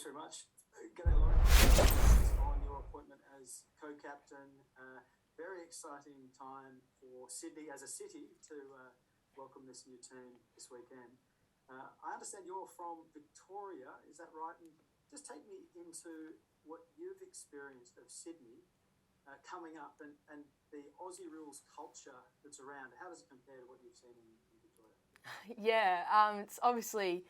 very much. G'day, Lauren. Congratulations on your appointment as co-captain. Very exciting time for Sydney as a city to welcome this new team this weekend. I understand you're from Victoria, is that right? And just take me into what you've experienced of Sydney coming up and the Aussie rules culture that's around. How does it compare to what you've seen in Victoria? Yeah, it's obviously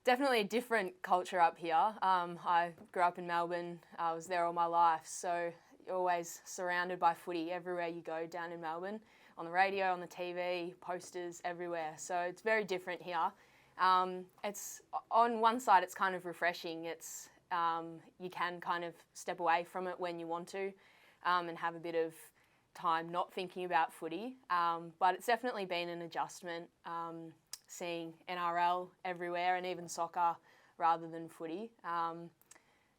definitely a different culture up here. I grew up in Melbourne. I was there all my life, so you're always surrounded by footy everywhere you go down in Melbourne, on the radio, on the TV, posters everywhere. So it's very different here. It's on one side, it's kind of refreshing. It's you can kind of step away from it when you want to, and have a bit of time not thinking about footy. But it's definitely been an adjustment. Seeing NRL everywhere and even soccer rather than footy.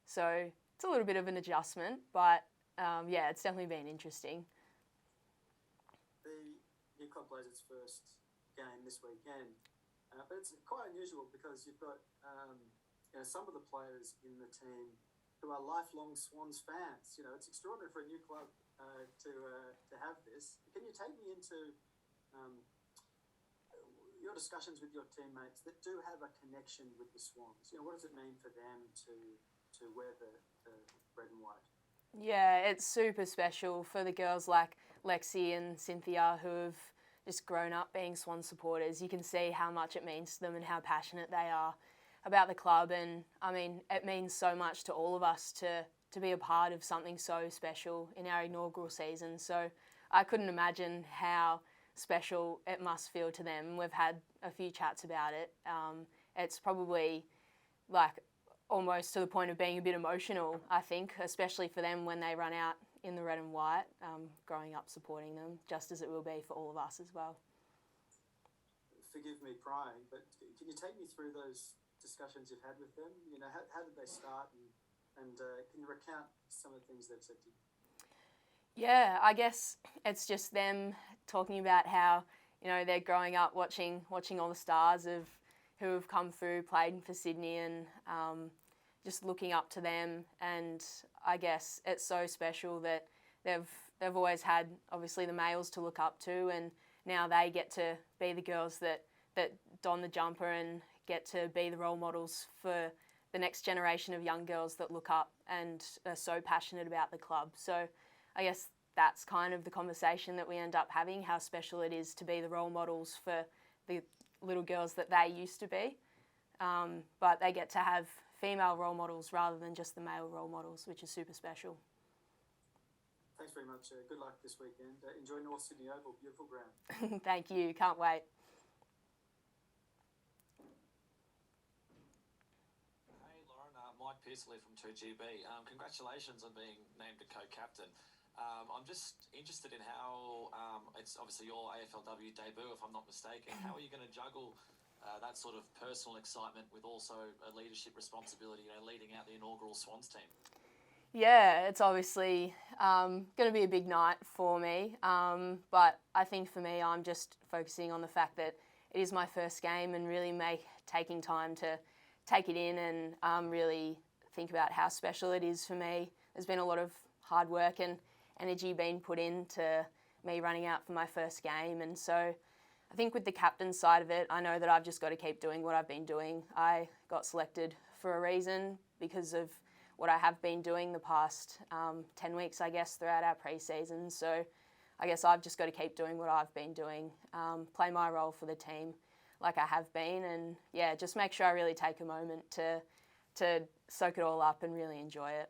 So it's a little bit of an adjustment, but yeah, it's definitely been interesting. The new club plays its first game this weekend, but it's quite unusual because you've got some of the players in the team who are lifelong Swans fans. You know, it's extraordinary for a new club to have this. Can you take me into your discussions with your teammates that do have a connection with the Swans? You know, what does it mean for them to wear the red and white? Yeah, it's super special for the girls like Lexi and Cynthia who have just grown up being Swan supporters. You can see how much it means to them and how passionate they are about the club. And I mean, it means so much to all of us to be a part of something so special in our inaugural season. So I couldn't imagine how special it must feel to them. We've had a few chats about it. It's probably like almost to the point of being a bit emotional, I think, especially for them when they run out in the red and white, growing up supporting them, just as it will be for all of us as well. Forgive me prying, but can you take me through those discussions you've had with them? You know, how did they start, and can you recount some of the things they've said to you? Yeah, I guess it's just them talking about how, you know, they're growing up watching all the stars who have come through, played for Sydney, and just looking up to them. And I guess it's so special that they've always had obviously the males to look up to, and now they get to be the girls that don the jumper and get to be the role models for the next generation of young girls that look up and are so passionate about the club. So I guess that's kind of the conversation that we end up having, how special it is to be the role models for the little girls that they used to be. But they get to have female role models rather than just the male role models, which is super special. Thanks very much. Good luck this weekend. Enjoy North Sydney Oval, beautiful ground. Thank you. Can't wait. Mike Pearsley from 2GB. Congratulations on being named a co-captain. I'm just interested in how, it's obviously your AFLW debut, if I'm not mistaken. How are you going to juggle that sort of personal excitement with also a leadership responsibility, you know, leading out the inaugural Swans team? Yeah, it's obviously going to be a big night for me. But I think for me, I'm just focusing on the fact that it is my first game and really taking time to take it in and really think about how special it is for me. There's been a lot of hard work and energy being put into me running out for my first game, and so I think with the captain side of it, I know that I've just got to keep doing what I've been doing. I got selected for a reason because of what I have been doing the past 10 weeks, I guess, throughout our pre-season. So I guess I've just got to keep doing what I've been doing, play my role for the team like I have been, and yeah, just make sure I really take a moment to soak it all up and really enjoy it.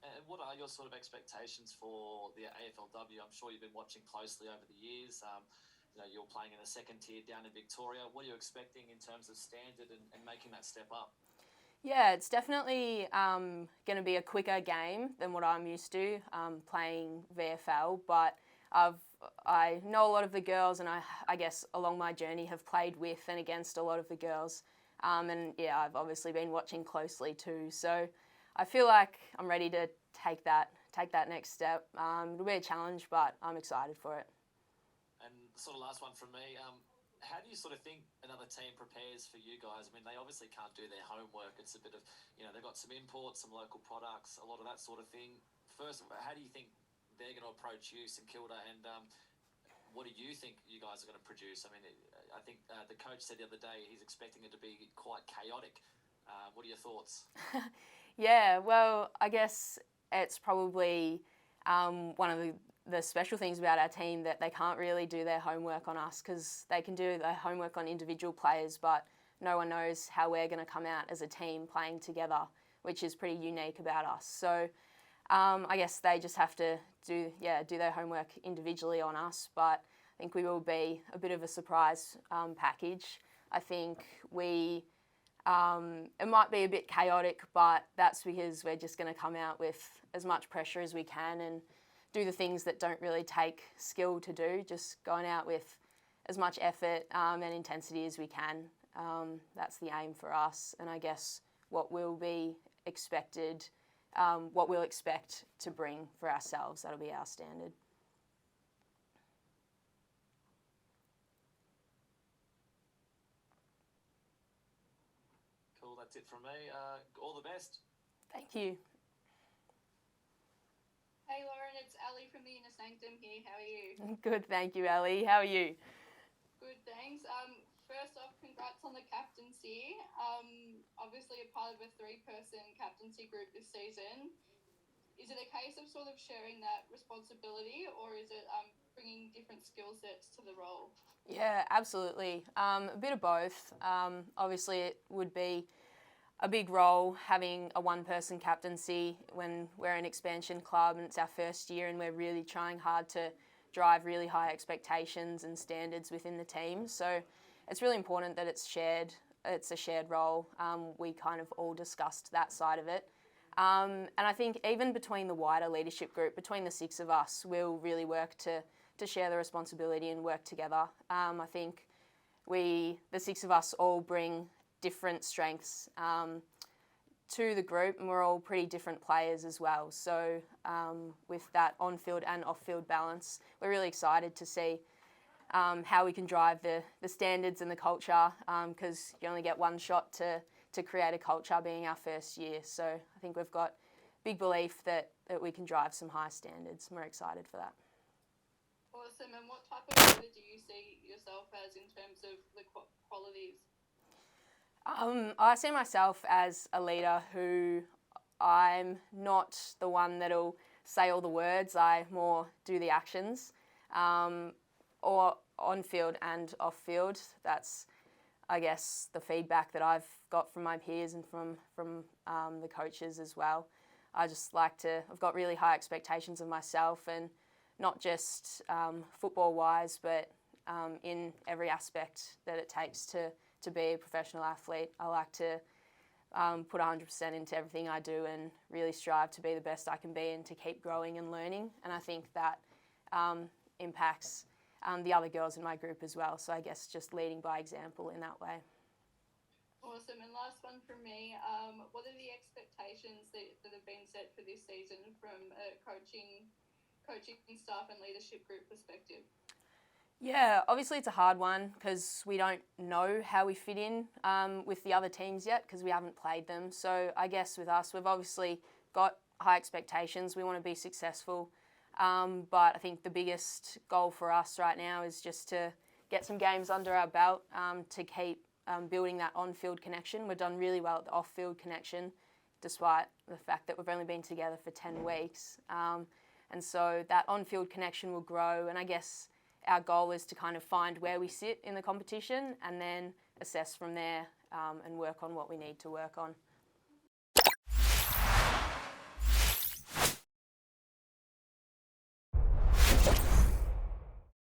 And what are your sort of expectations for the AFLW? I'm sure you've been watching closely over the years. You know, you're playing in a second tier down in Victoria. What are you expecting in terms of standard and making that step up? Yeah, it's definitely going to be a quicker game than what I'm used to playing VFL, but I know a lot of the girls, and I guess along my journey have played with and against a lot of the girls. And yeah, I've obviously been watching closely too. So I feel like I'm ready to take that next step. It'll be a challenge, but I'm excited for it. And sort of last one from me. how do you sort of think another team prepares for you guys? I mean, they obviously can't do their homework. It's a bit of, they've got some imports, some local products, a lot of that sort of thing. First, how do you think they're going to approach you, St Kilda, and what do you think you guys are going to produce? I mean, I think the coach said the other day he's expecting it to be quite chaotic. What are your thoughts? Yeah, well, I guess it's probably one of the special things about our team that they can't really do their homework on us, because they can do their homework on individual players, but no one knows how we're going to come out as a team playing together, which is pretty unique about us. So I guess they just have to do their homework individually on us, but I think we will be a bit of a surprise package. I think it might be a bit chaotic, but that's because we're just going to come out with as much pressure as we can and do the things that don't really take skill to do, just going out with as much effort and intensity as we can. That's the aim for us, and I guess what will be expected, what we'll expect to bring for ourselves, that'll be our standard. Cool, that's it from me. All the best. Thank you. Hey Lauren, it's Ali from the Inner Sanctum here. How are you? Good, thank you, Ali. How are you? Good, thanks. First off, congrats on the captaincy. Obviously a part of a 3-person captaincy group this season. Is it a case of sort of sharing that responsibility, or is it bringing different skill sets to the role? Yeah, absolutely. A bit of both. Obviously, it would be a big role having a 1-person captaincy when we're an expansion club and it's our first year and we're really trying hard to drive really high expectations and standards within the team. So it's really important that it's shared. It's a shared role. We kind of all discussed that side of it. And I think even between the wider leadership group, between the 6 of us, we'll really work to share the responsibility and work together. I think the 6 of us all bring different strengths to the group, and we're all pretty different players as well. So with that on-field and off-field balance, we're really excited to see how we can drive the standards and the culture, because you only get one shot to create a culture being our first year. So I think we've got big belief that we can drive some high standards, and we're excited for that. Awesome. And what type of leader do you see yourself as in terms of the qualities? I see myself as a leader who I'm not the one that'll say all the words, I more do the actions, or on field and off field. That's, I guess, the feedback that I've got from my peers and from the coaches as well. I've got really high expectations of myself, and not just football-wise, but in every aspect that it takes to be a professional athlete. I like to put 100% into everything I do and really strive to be the best I can be and to keep growing and learning. And I think that impacts the other girls in my group as well. So I guess just leading by example in that way. Awesome. And last one from me, what are the expectations that have been set for this season from a coaching staff and leadership group perspective? Yeah, obviously it's a hard one because we don't know how we fit in with the other teams yet because we haven't played them. So I guess with us, we've obviously got high expectations. We want to be successful. But I think the biggest goal for us right now is just to get some games under our belt to keep building that on-field connection. We've done really well at the off-field connection, despite the fact that we've only been together for 10 weeks. And so that on-field connection will grow, and I guess our goal is to kind of find where we sit in the competition and then assess from there and work on what we need to work on.